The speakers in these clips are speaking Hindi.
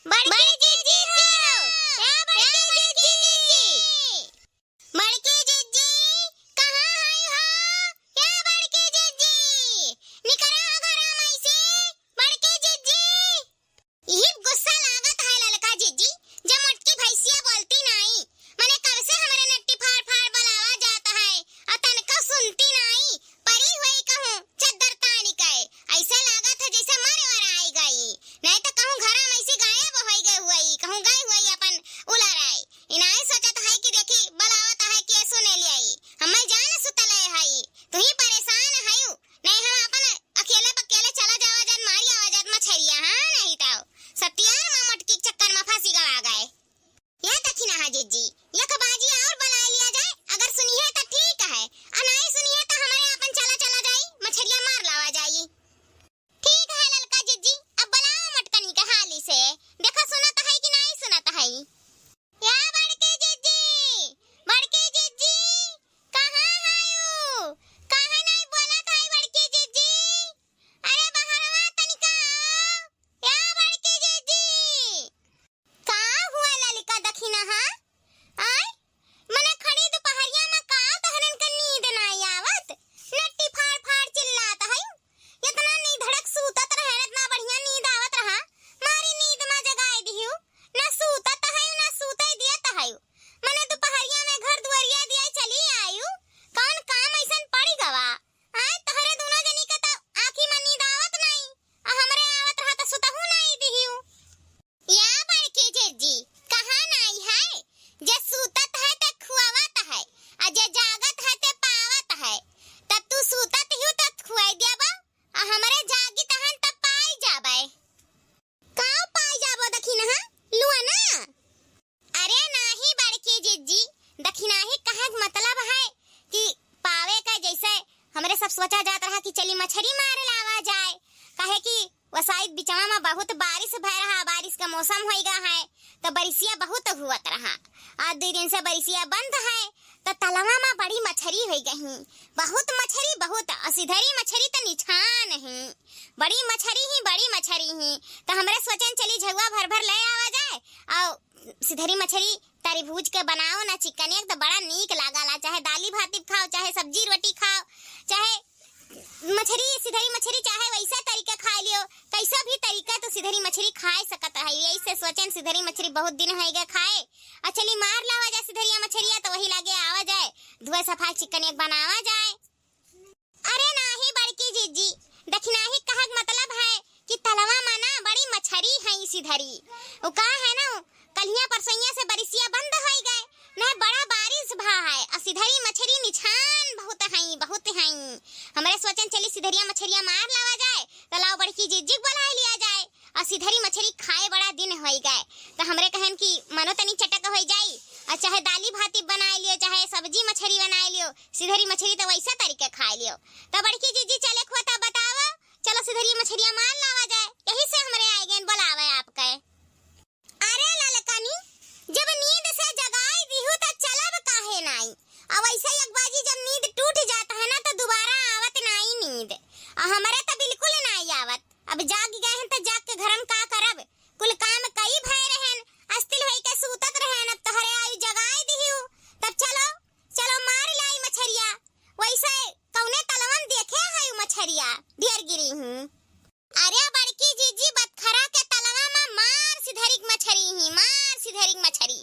बड़की जीजी हो या बड़की जीजी बड़की जीजी कहाँ आई हो या बड़की जीजी निकरा हो घर में से बड़की जीजी ये गुस्सा लागत है ललका जीजी जब मोटकी भैंसिया बोलती नहीं मने कब से हमरे नट्टी फाड़ फाड़ बुलावा जाता है और तनका सुनती नहीं परी हुई कहूं चद्दर तानी कहे ऐसा लागत है जैसे मरे वर आई गई नहीं तो कहूं घर में से गायब हो गई हुई कहूं गई हुई अपन उलराई इनाए सोचत है कि देखी बुलावत है कि सुने लियाई हम जान सुतले है तू ही परेशान है नहीं हम अपन अकेले पकेले चला जावा जन मारी आवाजत मछरिया हां नहीं तो सत्यार में मोटकी चक्कर में फांसी गवा गए या दखिना हा जीजी या कबाजी और बुला लिया जाए अगर सुनिए तो ठीक है और नहीं सुनिए तो हमारे अपन चला चला जाई मछरिया मार लावा जाई ठीक है ललका जीजी अब बुलाओ मटकनी के हाली से देखो सुनत है कि नहीं सुनत है या बड़की जीजी कहाँ आयो कहाँ नहीं बोलत है बड़की जीजी अरे बाहरवा तनिका आओ या बड़की जीजी का हुआ ललिका दखिना हा आय मने खड़ी दोपहरिया में का तहरन के नींद नहीं आवत नट्टी फाड़ फाड़ चिल्लात है इतना नी धड़क सूतत रहे इतना बढ़िया नींद आवत रहा मारी नींद में जगाई दियो ना सूतत है ना सूते दियत है मने दोपहरिया में घर दुआरिया दिया चली आयु कौन काम ऐसन पड़ी गवा आय तहरे दोनों जनी के तो आंखी में नींद आवत नहीं आ हमरे आवत रहा तो सुतहु नहीं दिहियो या बड़की जीजी कहाँ नहीं है जे सूतत है ते खुआवत है आ जे जागत है ते पावत है तब तू सूतत हियो त खुआई देबा आ हमरे जागी तहन त पाई जाबे का पाई जाबो दखिना हा लुआ ना अरे नाही बड़की जीजी दखिना ही कहे मतलब है कि पावे का जैसे हमरे सब सोचा जात रहा कि चली मछली मारे लावा जाए कहे कि वसाइत बिचवा में बहुत बारिश भय रहा बारिश का मौसम होइगा है तो बारिशिया बहुत हुआत रहा आज 2 दिन से बारिशिया बंद है तो तलवा में बड़ी मछली हो गई बहुत मछली बहुत असीधरी मछली तो निछान है बड़ी मछली ही तो हमरे सोचन चली झगवा भर भर ले आवा जाए और सीधरी मछली तारी भूज के बनाओ ना चिकन एक तो बड़ा नीक लागला चाहे दाली भात खाओ चाहे सब्जी रोटी खाओ चाहे मछली सीधरी मछली चाहे वैसा तरीका खा लियो कैसा भी तरीका तो सीधरी मछली खाए सकत है यही से सोचन सीधरी मछली बहुत दिन हो गए खाए चली मार लावा जाए सीधरिया मछलिया तो वही लागे आवा जाए धुए सफाई चिकन एक बनावा जाए अरे नाही बड़की जीजी दखिना ही कहक मतलब है कि तलवा माना बड़ी मछली है सीधरी वो का है ना कलिया परसैया से बारिशिया बंद हो गए न बड़ा बारिश भा है सीधरी मछली निछान बहुत है हमरे सोचन चली सीधरिया मछलिया मार लावा जाए तो लाओ बड़की जीजी बुला लिया जाए और सीधरी मछली खाए बड़ा दिन हो गए तो हमरे कहन कि मनो तनी चटक हो जाई और चाहे दाली भाती बना लियो चाहे सब्जी मछली बना लियो सीधरी मछली तो वैसा तरीके खा लियो तो बड़की जीजी चले खुआ बताओ चलो सीधरी मछलिया मार लावा जाए यही से हमरे आए गए बुलावे आपके अरे ललकानी जब नींद से जगाई दिहु त चलब काहे नहीं अब ऐसे एक बाजी जब नींद टूट जाता है ना तो दोबारा आवत नहीं नींद हमारे तो बिल्कुल नहीं आवत अब जाग गए हैं तो जाग के घर में का करब कुल काम कई भय रहन अस्तिल होई के सूतत रहन अब तोहरे आई जगाई दिहु तब चलो चलो मार लाई मछरिया वैसे कौने तलवन देखे है मछरिया ढेर गिरी हूं अरे बड़की जीजी बतखरा के तलवा में मार सीधरी मछली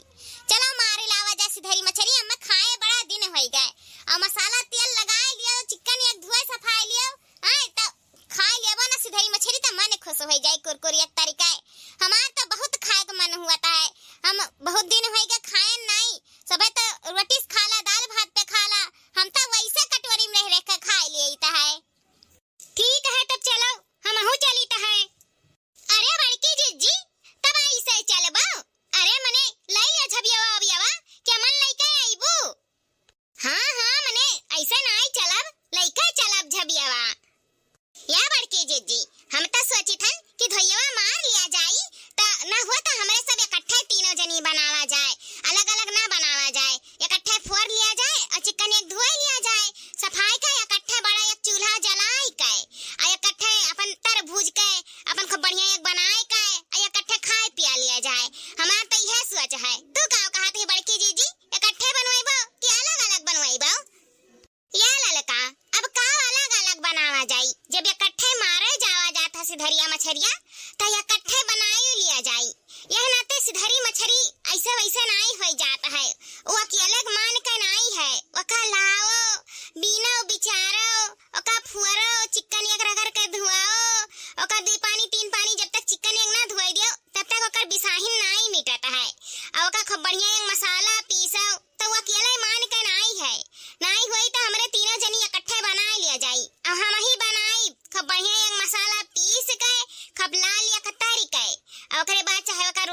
चलो मारे लावा जा सीधरी मछली हम खाए बड़ा दिन हो गए और मसाला तेल लगाए लियो चिकन एक धुए सफाई लियो आए तो खाए लेबो ना सीधरी मछली तो मन खुश हो जाए कुरकुरी एक तरीका हमार तो बहुत खाए का मन हुआ है हम बहुत दिन हो गए खाए नहीं सबे तो रोटी खाला दाल भात पे खाला हम तो वैसे कटोरी में रह के खा लिए है ठीक है तब चलो हम हो चली तो है अरे बड़की जीजी तब ऐसे चलबो अरे मने ले लियो झबियावा क्या मन लइका आइबू हां मने ऐसे नहीं चलब लइका चलब झबियावा या बड़की जीजी हम तो सोची थन कि धोइयावा मार लिया जाई त ना हो तो हमरे सब इकट्ठे तीनों जनी बनावा जाए अलग अलग ना बनावा जाए इकट्ठे फोड़ लिया जाए और चिकन एक धोए लिया जाए सफाई का इकट्ठे बड़ा एक चूल्हा जलाई के आ इकट्ठे अपन तर भूज के अपन खूब बढ़िया एक बनाए के आ इकट्ठे खाए पिया लिया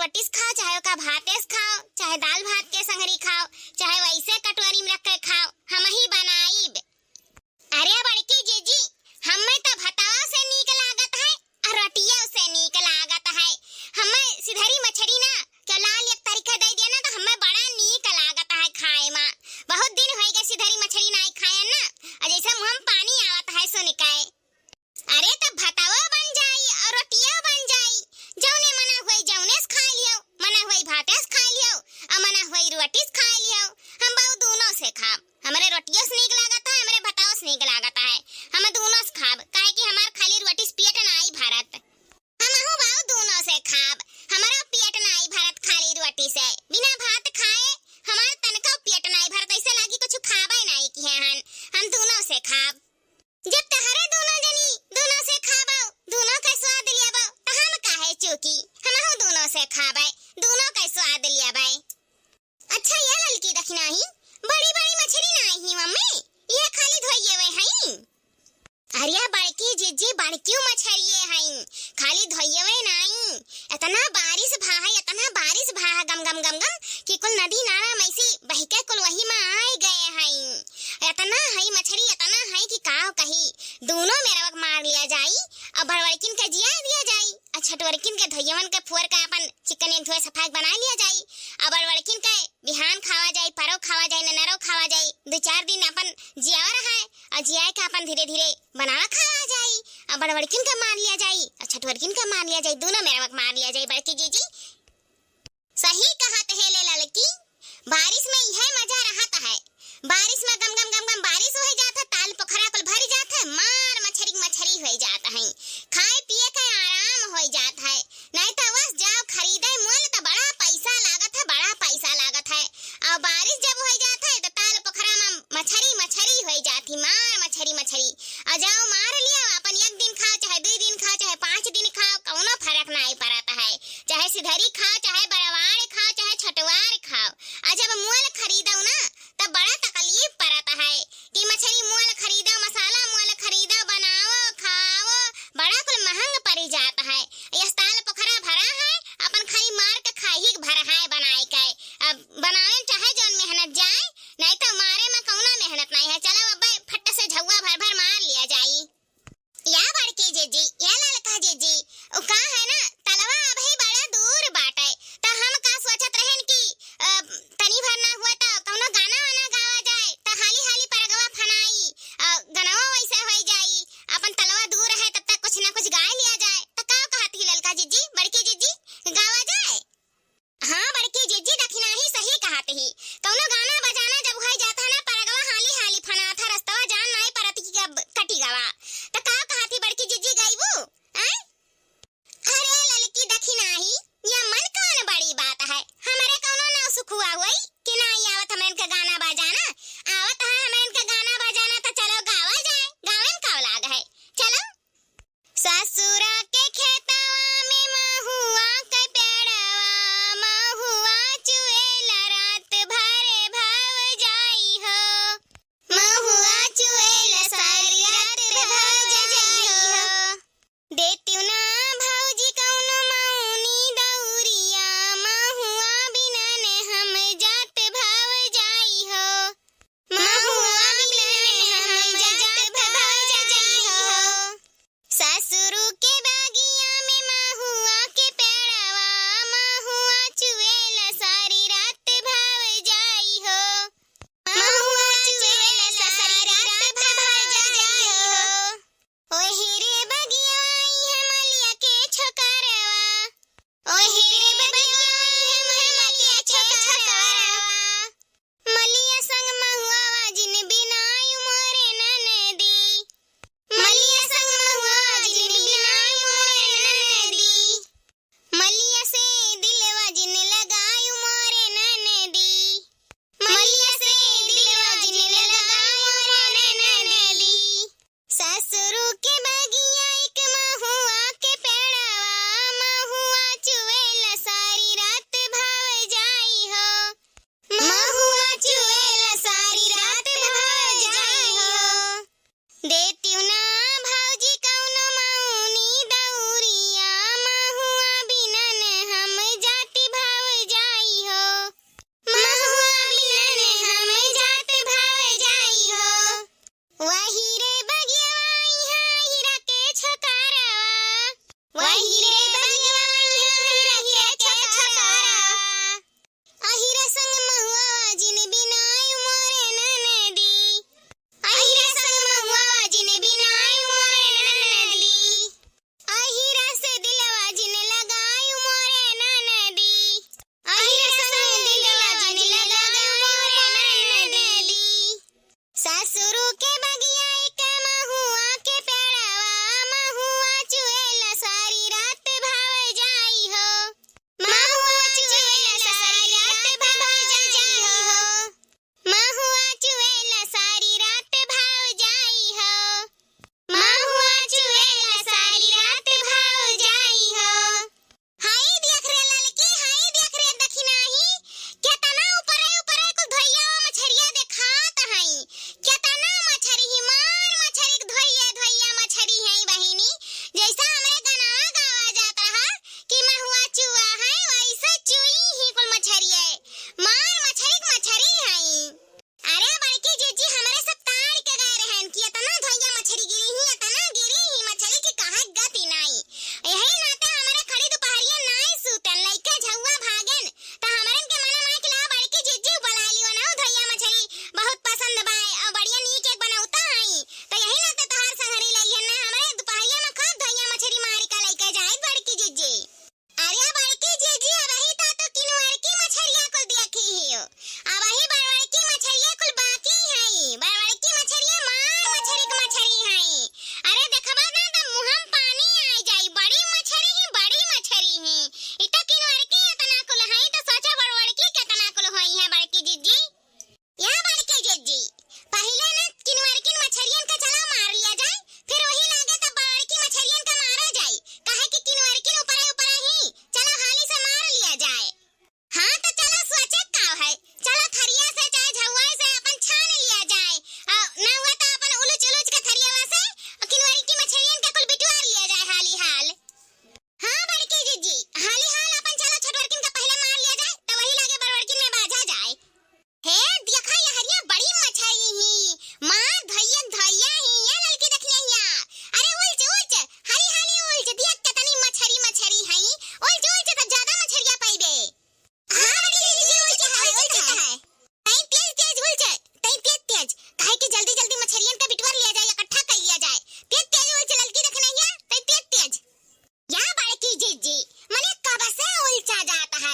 रोटीस खाओ, चाहे का भातेस खाओ, चाहे दाल भात के संगरी खाओ, चाहे वैसे कटोरी में रख के खाओ, हम ही बनाईब। अरे बड़की जीजी, हमें तो भतावा से नीक लागत है और रोटिया से नीक लागत है। हमें सिधरी मछली ना क्या लाल एक तरीका दे दिया ना तो हमें बड़ा नीक लागत है खाए में। बहुत दिन हो गए सिधरी मछली नहीं खाए ना, और जैसे मुंह में पानी आवत है सो निकाय। अरे तो भतावा बन जाई और रोटिया बन जाई, जौने मना हुई जौनेस खा लियो, मना हुई भातेस खा लियो और मना हुई रोटीस खा लियो। हम बहु दोनों से खाब, हमारे रोटियों से नीक लागत है, हमारे भताओ से नीक लागत है, हम दोनों से खाब, काहे कि हमार खाली रोटीस पेट नहीं भरत। हमहु बहु दोनों से खाब, हमारा पेट नहीं भरत खाली रोटी से, बिना भात खाए हमार तनका पेट नहीं भरत, ऐसे लागी कुछ खाबे नहीं की हन। हम दोनों से खाब, जब तहरे दोनों जनी दोनों से खाबो, दोनों का स्वाद लियाबो, तो हम काहे चूकी, हमहु दोनों से खाबे, दोनों का स्वाद लियाबे। अच्छा ये ललकी देखना ही बड़ी बड़ी मछली नहीं मम्मी, ये खाली धोइए वे हई। अरे बड़की जीजी बड़कियों मछलिए हई, खाली धोइए वे नहीं। इतना बारिश भा है, इतना बारिश भा है गम गम गम गम कि कुल नदी नाला में से बह के कुल वही में आ गए हई। इतना हई मछली, इतना हई कि काव कही, दोनों मेरा मार लिया जाई और बड़वड़किन के जिया दिया जाई, और छटवड़किन के धोइयवन के फोर का अपन चिकन एन धोए सफाई बना लिया जाई, और बड़वड़किन के बिहान खावा जाई, परो खावा जाई, ननरो खावा जाई, 2-4 दिन अपन जियावा रहा और जिया के अपन धीरे धीरे बनावा खावा जाई, और बड़वड़किन का मार लिया जाई और छटवड़किन का मार लिया जाई, दोनों मेरा मार लिया जाई। बड़की जीजी सही कहत है ले ललकी, बारिश में यह मजा रहता है, बारिश में गम गम गम गम बारिश हो जाता है, ताल पोखरा कुल भर जाता है, मार मछली मछली हो जाता है, खाए पिए का आराम हो जाता है। नहीं तो बस जाओ खरीदे मोल तो बड़ा पैसा लागत है, बड़ा पैसा लागत है, और बारिश जब हो जाता है तो ताल पोखरा में मछली मछली हो जाती, मार मछली मछली, और जाओ मार लिया, अपन 1 दिन खाओ, चाहे 2 दिन खाओ, चाहे 5 दिन खाओ, कौनो फर्क नहीं पड़ता है, चाहे सिधरी खाओ, चाहे बड़वाड़ खाओ, चाहे छटवार खाओ। और जब मोल खरीदो ना तब बड़ा तकलीफ पड़ता है कि मछली मोल खरीदो, मसाला मोल खरीदो, बनाओ खाओ, बड़ा कुल महंग पड़ जाता है। यह ताल पोखरा भरा है, अपन खाली मार के खाही भरा है बनाए के, अब बनाए चाहे जौन मेहनत जाए, नहीं तो मारे में कौना मेहनत नहीं है, चलो अब फट से झुआ भर भर मार लिया जाई। या बड़की जीजी, या ललका जीजी, ओ का है ना तलवा अभी बड़ा दूर बाटे, तो हम का सोचत रहन कि तनी भर ना हुआ तो कौनो गाना वाना गावा जाए, तो हाली हाली परगवा फनाई, गनवा वैसे हो जाई, अपन तलवा दूर है तब तक कुछ ना कुछ गा लिया जाए, तो का कहती ललका जीजी, बड़की जीजी गावा जाए? हाँ बड़की जीजी दखिना ही सही कहत ही, कौनो गाना बजाना जब हो जाता है ना परगवा हाली हाली फना था, रास्तवा जान नहीं परत कि कब कटी गवा, तो का कहती बड़की जीजी गाइबू? अरे ललकी दखिना ही ये मन कौन बड़ी बात है, हमारे कौनो ना सुख हुआ हुई कि नहीं आवत हमें इनका गाना बजाना, आवत है हमें इनका गाना बजाना, तो चलो गावा जाए, गावन का लाग है, चलो। ससुरा के खेतवा में महुआ के पेड़वा, महुआ चुएला रात भर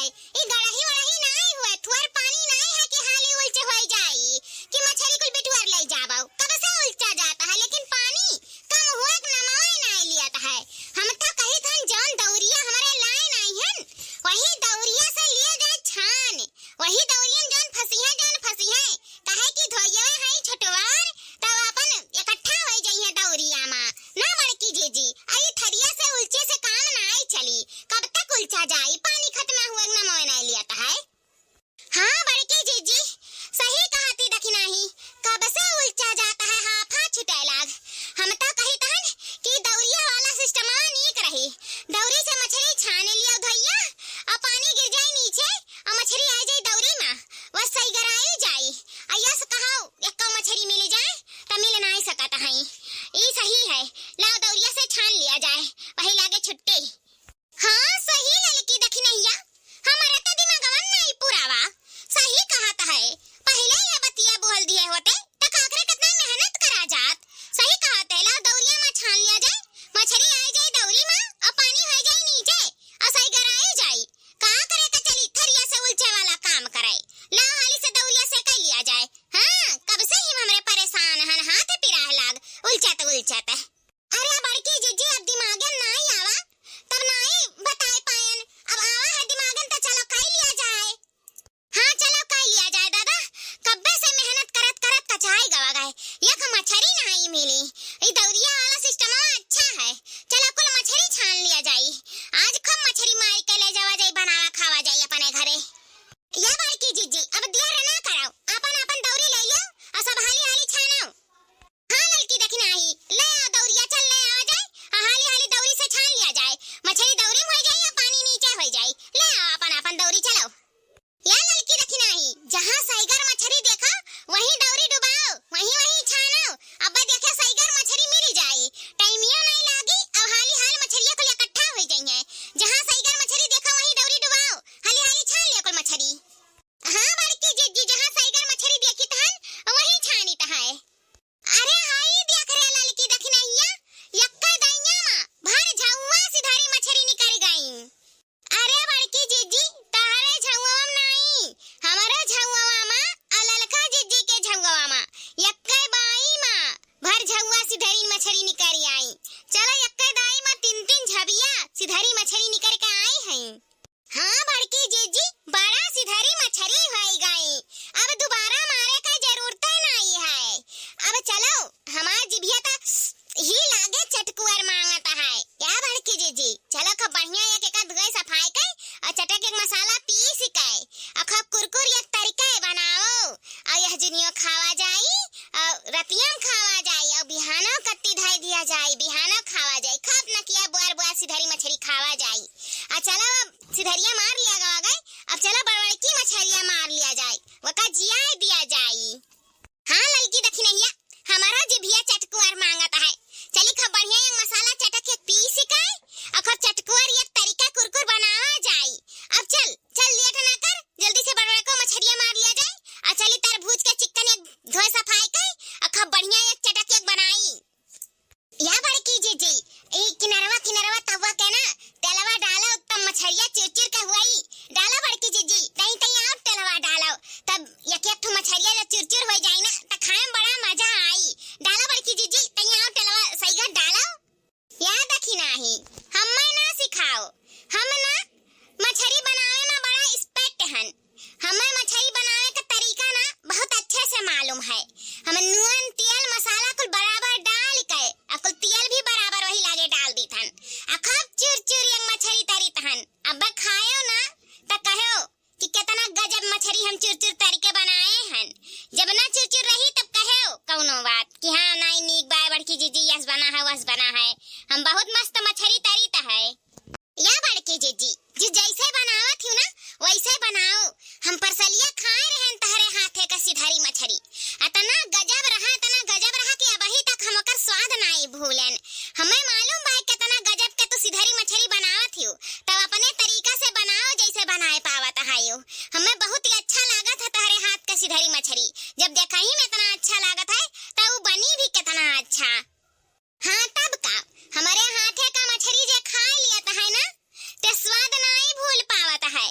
है, ई गड़ही वड़ही नहीं हुए, थुआर पानी नहीं है कि हाली उल्टे हो जाई कि मछली कुल बिटुआर ले जाबो, कब से उल्टा जाता है, लेकिन पानी कम हुए के नमाए नहीं लियाता है। हम तो कही थन जौन दौरिया हमारे लाए नहीं हन, वही दौरिया से लिए गए छान, वही दौरियन जौन फंसी है काहे कि धोइया है छोटवार, तब अपन इकट्ठा हो जाइए दौरिया मा ना बड़की जीजी, आई थरिया से उल्चे से काम नहीं चली, कब तक उल्चा जाई, पानी खत्म हुए ना मोए नहीं लियाता है। हाँ बड़की जीजी सही कहती देखी नहीं, कब से उल्चा जाता है, हाफा छुटे लाग। हम तो कही तहन कि दौरिया वाला सिस्टम नीक रही, दौरी से मछली छान लिया धोइया और पानी गिर जाए नीचे और मछली आ जाए दौरी में, बस सही गराई जाई, अयस कहो एक मछली मिल जाए तो मिल नहीं सकता है, ई सही है, लाओ दौरिया से छान लिया जाए, वही लागे छुट्टी। हाँ सही लड़की देखी नैया, हमारे तो दिमागवा नहीं पुरावा, सही कहता है, पहले ये बतिया बोल दिए होते तो काकरे कितना मेहनत करा जात, सही कहते, लाओ दौरिया में छान लिया जाए, मछली आ जाए दौरी में और पानी हो जाए नीचे और सही गराई जाए, कहाँ करे का चली थरिया से उल्चे वाला काम कराए, लाओ हाली से दौरिया से कर लिया जाए। हाँ कब से ही हमरे परेशान हन, हाथ पिराह लाग उल्चत। अरे बड़की जीजी अब दिमागन नहीं आवा, तब नहीं बताए पायन, अब आवा है दिमागन तो चलो कर लिया जाए। हाँ चलो कर लिया जाए दादा, कब्बे से मेहनत करत करत कचाई गवा गए, यक मछली नहीं मिली, ये दौरिया वाला सिस्टम अच्छा है, चलो कुल मछली छान लिया जाए, आज खूब मछली मार के ले जावा जाए, बनावा खावा जाए अपने घरे। या बड़की जीजी अब देर ना कराओ, अपन अपन दौरी ले लो और सब हाली हाली छानो। हाँ लड़की देखी नहीं, ले आओ दौरिया, चल ले आ जाए, हाली हाली दौरी से छान लिया जाए, मछली दौरी में हो जाए या पानी नीचे हो जाए, ले आओ अपन अपन दौरी चलो। या लड़की देखी नहीं, जहाँ सैगर मछली देखा वहीं दौरी डुबाओ, वहीं छानो, अब देखे सैगर मछली मिल जाए, टाइमियो नहीं लागी और हाली हाल मछलियाँ कुल इकट्ठा हो जाइए, जहाँ सैगर मछली देखा वहीं दौरी डुबाओ, हाली हाली छान लिया कुल मछली। हाँ बड़की जीजी जहाँ सैगर मछली देखी तहन वहीं छानी है। अरे हाई देख रे लड़की देखी नैया, यक्का दैया मा भर झौवा सिधारी मछली निकल गई। अरे बड़की जीजी तारे झौवा नहीं, हमारे झौवा मा अललका जीजी के झौवा मा यक्का बाई मा भर झौवा सिधारी मछली निकल आई, चलो यक्का दाई मा तीन तीन झबिया सिधारी मछली निकल के आई हैं। हाँ बड़की जीजी बड़ा सिधारी मछली हो गई, अब दोबारा मारे का जरूरत नहीं है, अब चलो हमार जिभिया तो ही लागे चटकुआर मांगता है। क्या बड़की जीजी चलो खूब बढ़िया एक धोए सफाई के और चटक एक मसाला पीस के और खूब कुरकुर एक तरीका बनाओ और यह जुनियो खावा जाई और रतियम खावा जाई और बिहानो कत्ती धाई दिया जाई, बिहानो खावा जाई, खूब न किया बुआर बुआर सिधारी मछली खावा जाई। और चलो अब सिधरिया मार लिया गए, अब चलो बड़बड़की मछलियाँ मार लिया जाए, वका जिया दिया जाई। हाँ लड़की देखी नहीं, हमारा जिभिया चटकुआर मांगता है, चली खूब बढ़िया एक मसाला चटक एक पीस के और खूब चटकुआर एक तरीका कुरकुर बनावा जाई। अब चल लेट ना कर, जल्दी से बड़बड़को मछलियाँ मार लिया जाए और चली तरबूज के चिकन एक धोए सफाई के और खूब बढ़िया एक चटक एक बनाई। या बड़की जीजी किनरवा तवा के ना तेलवा डालो तब मछलियाँ चिरचिर के हुई, डालो बड़की जीजी नहीं तो और तेलवा डालो, तब एक एक मछलियाँ जब चिरचिर हो जाए ना तो खाए में बड़ा मजा आई, डालो बड़की जीजी तैयार और तेलवा सही डालो। याद रखी नहीं, हमें ना सिखाओ, हम ना मछली बनावे में बड़ा एक्सपर्ट हन, हमें मछली बनावे का तरीका ना बहुत अच्छे से मालूम है, हम नून तेल मसाला कुल बराबर डाल के और कुल तेल भी बराबर वही लागे डाल दी थन, खूब चुर एक मछली तरी तहन, अब खायो ना तो कहो कि कितना गजब मछली हम चुर तरीके बनाए हन, जब ना चुर रही तब कहो कौनो बात कि हाँ नहीं नीक बाय बड़की जीजी यस बना है वस बना है, हम बहुत मस्त मछली तरी है। या बड़की जीजी जो जैसे बनावत हूँ ना वैसे बनाओ, हम परसलिया खाए रहन तहरे हाथे का सिधारी मछली, इतना गजब रहा कि अबही तक हम ओकर स्वाद नहीं भूलन, हमें मालूम बा कितना गजब के तू सिधारी मछली बनावत हूँ, तब अपने तरीका से बनाओ जैसे बनाए पावत है, हमें बहुत ही अच्छा लागत है तहरे हाथ का सिधारी मछली, जब देखा ही में इतना अच्छा लागत है तो वो बनी भी कितना अच्छा। हाँ तब का हमारे हाथे का मछली जे खा लिया है ना ते स्वाद नहीं भूल पावत है,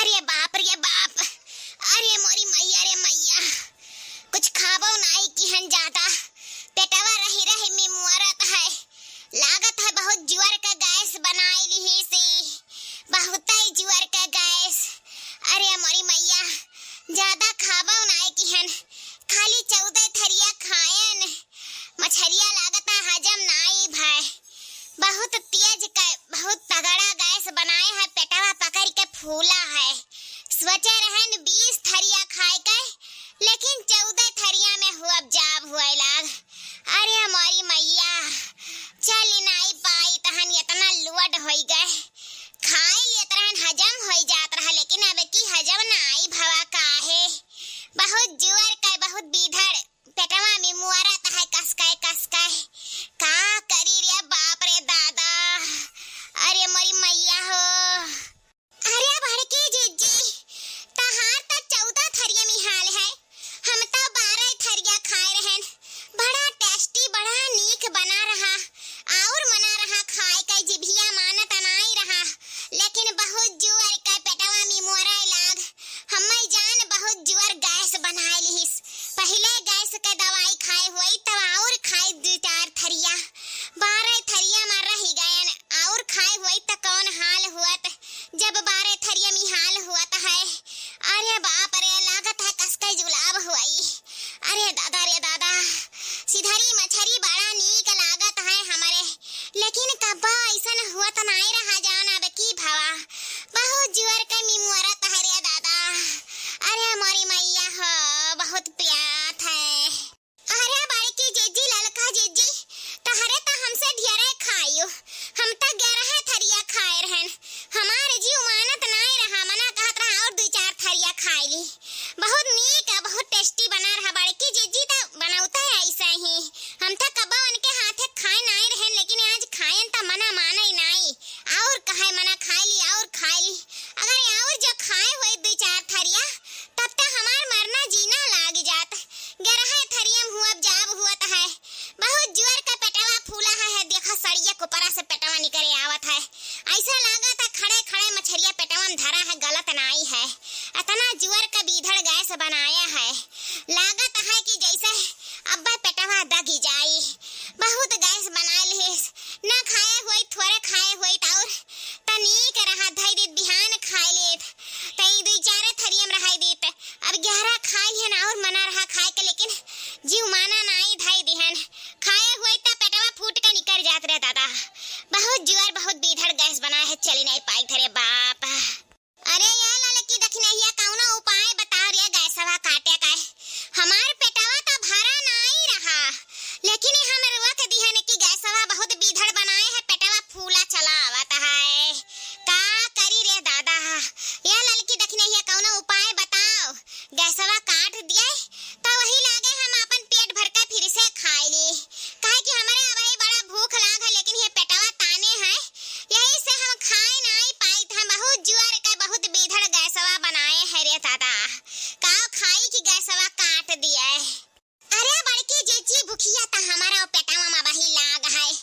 अरे बाप रे बाप, अरे मोरी मैया रे मैया, कुछ खाबो नहीं कि हन ज्यादा पेटवा रही रही में मुआरत है। लागत है बहुत जुआर का गैस बनाई ली से, बहुत ही जुआर का गैस। अरे मोरी मैया, ज्यादा खाबो नहीं कि हन, खाली 14 थरिया खायन मछरिया लागत है हजम नहीं भाई। बहुत तेज का बहुत तगड़ा गैस बनाए है, पेटवा पकड़ के फूला है। सोचे रहन 20 थरिया खाए के, लेकिन 14 थरिया में हुआ जाब हुआ लाग। अरे हमारी मैया, चल नहीं पाई तहन इतना लुअड हो गए, खाए लेत रहन हजम हो जात रहा, लेकिन अब की हजम नहीं भवा काहे। बहुत जुआर का बहुत बीधड़ पेटवा में मुआरत है कसकाय का करी रे बाप रे दादा। अरे मोरी मैया हो, अरे भड़की जीजी, तहार तो 14 थरिया में हाल है, हम तो 12 थरिया खाए रहन। बड़ा टेस्टी बड़ा नीक बना रहा और मना रहा, खाए का जिभिया मानत नहीं रहा, लेकिन बहुत जुआर का पेटवा में मोरा लाग। हम्मे जान बहुत जुआर गैस बनाए लिहिस, पहले गैस के दवाई खाए हुई तब और खाए 2-4 थरिया, 12 थरिया में रह गयन और खाए हुई तो कौन हाल हुआ जब 12 थरिया में हाल हुआ है। अरे बाप रे, लागत है कसके जुलाब हुई। अरे दादा रे दादा, सिधरी मछरी बड़ा नीक लागत है हमारे, लेकिन कब्बा ऐसा हुआ तो नहीं रहा जान अब की भवा। बहुत जुआर का मिमुरत है रे दादा। अरे हमारी मैया हो, बहुत प्यास है। अरे बड़की जीजी ललका जीजी, तहरे तो हमसे ढेरे खाइयो, हम तो 11 थरिया खाए रहन, हमारे जीव मानत नहीं रहा, मना कहत रहा और 2-4 थरिया खाई ली। बहुत नीक है, बहुत टेस्टी बना रहा। बड़की जीजी तो बनावता है ऐसा ही, हम तो कब्बा उनके हाथे खाए नहीं रहन, लेकिन आज खायन तो मना माने नहीं, और कहे मना खाई ली और खाई ली। अगर और जो खाए हुए 2-4 थरिया तब तो हमार मरना जीना लाग जात। 11 थरिया में हुआ जाब हुआ तो है, बहुत जुआर का पेटवा फूला है, देखा सड़िया कुपरा से पेटवा निकले आवत है। ऐसा लागत है खड़े खड़े मछरिया पेटवा में धरा है, गलत नहीं है। इतना जुआर का बीधड़ गैस बनाया है, लागत है कि जैसे अब्बा पेटवा दग जाई। बहुत गैस बना लिस, ना खाए हुई थोड़े खाए हुई और तनीक रहा धैर्य बिहान खाए लेत तई 2-4 थरियम रहाई देत। अब 11 खाए लिहन और मना रहा खाए के, लेकिन जीव माना नहीं धाई दिहन, खाए हुई तो पेटवा फूट के निकल जात रे दादा। बहुत जुआर बहुत बीधड़ गैस बना है, चली नहीं पाई थरे बाप। अरे यार लड़की दखनहिया, कौनो उपाय बताओ रे गैसवा काटे का। हमार पेटवा तो भरा नहीं रहा, लेकिन हम रुआ के दिहन कि गैसवा बहुत बीधड़ बनाए है, पेटवा फूला चला आवत है, का करी रे दादा। या लड़की दखनहिया, कौनो उपाय बताओ, गैसवा काट दिए तो वही लागे हम अपन पेट भर के फिर से खाई ली, काहे कि हमारे अबही बड़ा भूख लाग है, लेकिन ये पेटवा ताने है, यही से हम खाए नहीं पाई था। बहुत जुआर का बहुत बीधड़ गैसवा बनाए है रे दादा, का खाई कि गैसवा काट दिए। अरे बड़की जीजी, भूखिया तो हमारा पेटवा में बही लाग है,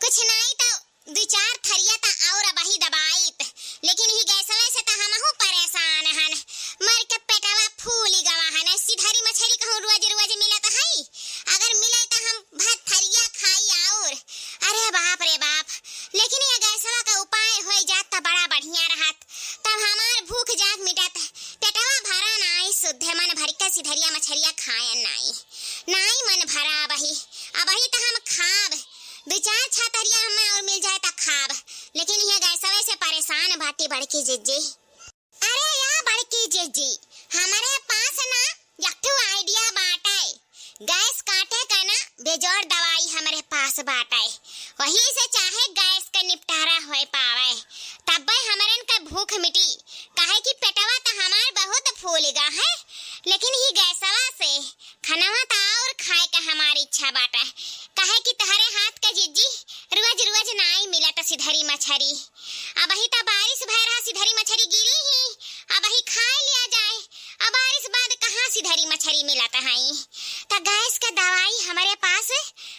कुछ नहीं तो 2-4 थरिया तो और बही दबाइत, लेकिन ही गैसवा से तो हमहु परेशान हन, मर के पेटवा फूली गवा है। सिधरी मछली कहूँ रोज मिलत है, अगर मिले तो हम भात थरिया खाई और। अरे बाप रे बाप, लेकिन ये गैसवा का उपाय हो जात तो बड़ा बढ़िया रहत, तब हमार भूख जाग मिटत, पेटवा भरा नहीं, शुद्ध मन भर के सिधरिया मछलिया खायन नहीं मन भरा। अबही तो हम खाब 2-4 छतरिया हमें और मिल जाए तो खाब, लेकिन ये गैसवे से परेशान बाटी बड़की जीजी। अरे या बड़की जीजी, हमारे पास ना एक आइडिया बाटे, गैस काटे का ना बेजोड़ दवाई हमारे पास बाटे, वही से चाहे गैस का निपटारा हो पावे, तब हमारन का भूख मिटी, काहे कि पेटवा तो हमार बहुत फूलेगा है, लेकिन ही गैसवा से खानवा तो और खाए का हमारी इच्छा बाटे, काहे कि तहरे हाथ का जीजी रोज नहीं मिला तो सिधरी मछरी। अब ही तो बारिश भय रहा, सिधरी मछरी गिरी ही, अब ही खा लिया जाए। अब बारिश बाद कहाँ सिधरी मछरी मिलत है, तो गैस का दवाई हमारे पास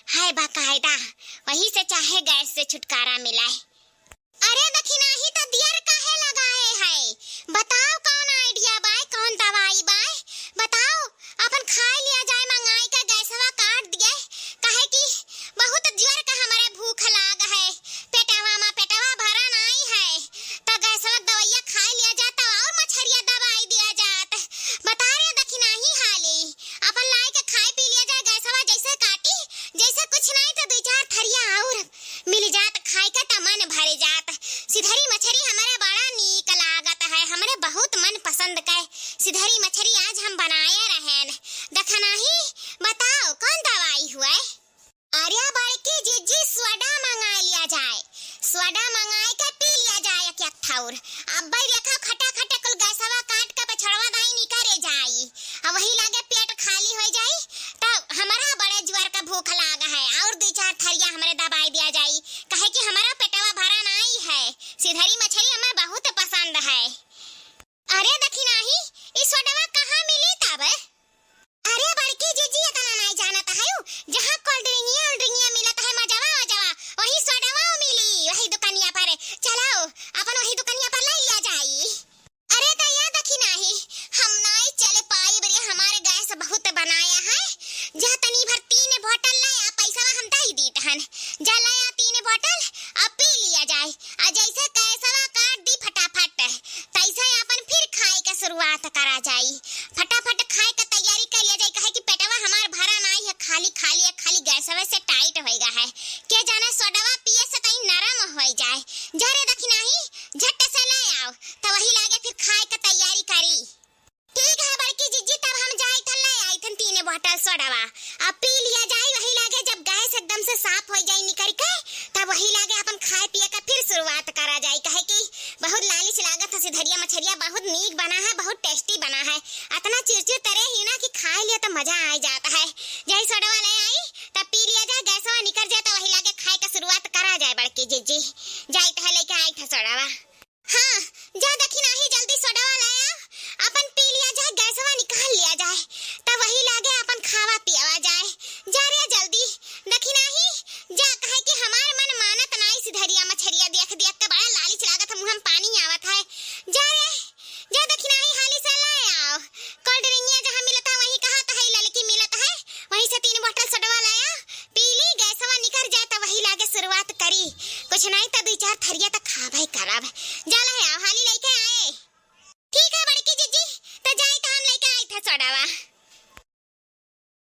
है बाकायदा, वही से चाहे गैस से छुटकारा मिलाए। अरे दखिना ही तो दियर काहे लगाए है, बताओ का पसंद का सिधरी मछली आज हम बनाए रहें। देखना ही बताओ कौन दवाई हुआ है? अरे बड़की जीजी सोडा मंगा लिया जाए, सोडा मंगाए के पी लिया जाए क्या थाउर। अब भाई देखा खटा खटा कुल गैसवा काट के पछड़वा दाई निकरे जाई, अब वही लागे पेट खाली हो जाई। तब हमारा बड़े जुआर का भूख लागा है और दो चार थरिया हमारे दबाई दिया जाई, कहे कि हमारा पेटवा भरा नहीं है। सिधरी मछली हमें बहुत पसंद है। अरे देखी नहीं इस सोडवा कहाँ मिली तब? अरे बड़की जीजी इतना नहीं जानता है, जहाँ कोल्ड ड्रिंकिया मिलता है मजावा मजावा वही सोडवा मिली वही दुकानिया पर। चलो अपन वही दुकानिया पर ले लिया जाई। अरे दया देखी नहीं हम नहीं चले पाई बरे, हमारे गैस बहुत बनाया है। जा तनी भर 3 बोतल लाया, पैसा हम दे दी तहन। जा लाया 3 बोतल अब पी लिया जाए। आ जैसे कैसवा काट दी फटाफट तैसे अपन फिर खाए के शुरुआत करा जाई। फटाफट खाए के तैयारी कर लिया जाए, कहे कि पेटवा हमार भरा नहीं है, खाली खाली है, खाली गैसवे से टाइट होएगा है। के जाने सोडवा पिए से कहीं नरम हो जाए। जरे देखी नहीं झट से ले आओ तो वही लागे फिर खाए के तैयारी करी। ठीक है बड़की जीजी तब हम जाए तो ले आई थन 3 बोतल सोडवा, अब पी लिया जाए। वही लागे जब गैस एकदम से साफ हो जाए निकल के तब वही लागे अपन खाए पिए का फिर शुरुआत करा जाए। कहे कि बहुत लालिच लागत है, सिधरिया मछरिया बहुत नीक बना है, बहुत टेस्टी बना है। इतना चिरचिर तरे ही ना कि खाए लिया तो मजा आ जाता है। जय सोडवा ले आई तब पी लिया जाए, गैसवा निकल जाए तो वही लागे खाए का शुरुआत करा जाए। बड़की जीजी जाए तो लेके आई था सोडवा। हाँ जा देखी नहीं जल्दी सोडवा ले आओ, अपन पी लिया जाए, गैसवा निकाल लिया जाए तब वही लागे अपन खावा पियावा जाए। जा रे जल्दी देखी नहीं जा, कहे कि हमार मन मानत नहीं। सिधरिया मछरिया देख देख के बड़ा लालिच लागत है, मुंह में पानी आवत है। जा रे जा देखी नहीं हाली से ले आओ। कोल्ड ड्रिंकिया जहाँ मिलता वही कहा तो है लड़की मिलत है, वहीं से 3 बोतल सोडवा लाया, पी ली, गैसवा निकल जाए तो वही लागे शुरुआत करी। कुछ नहीं तो 2-4 थरिया तो खावे करब। जा ले आओ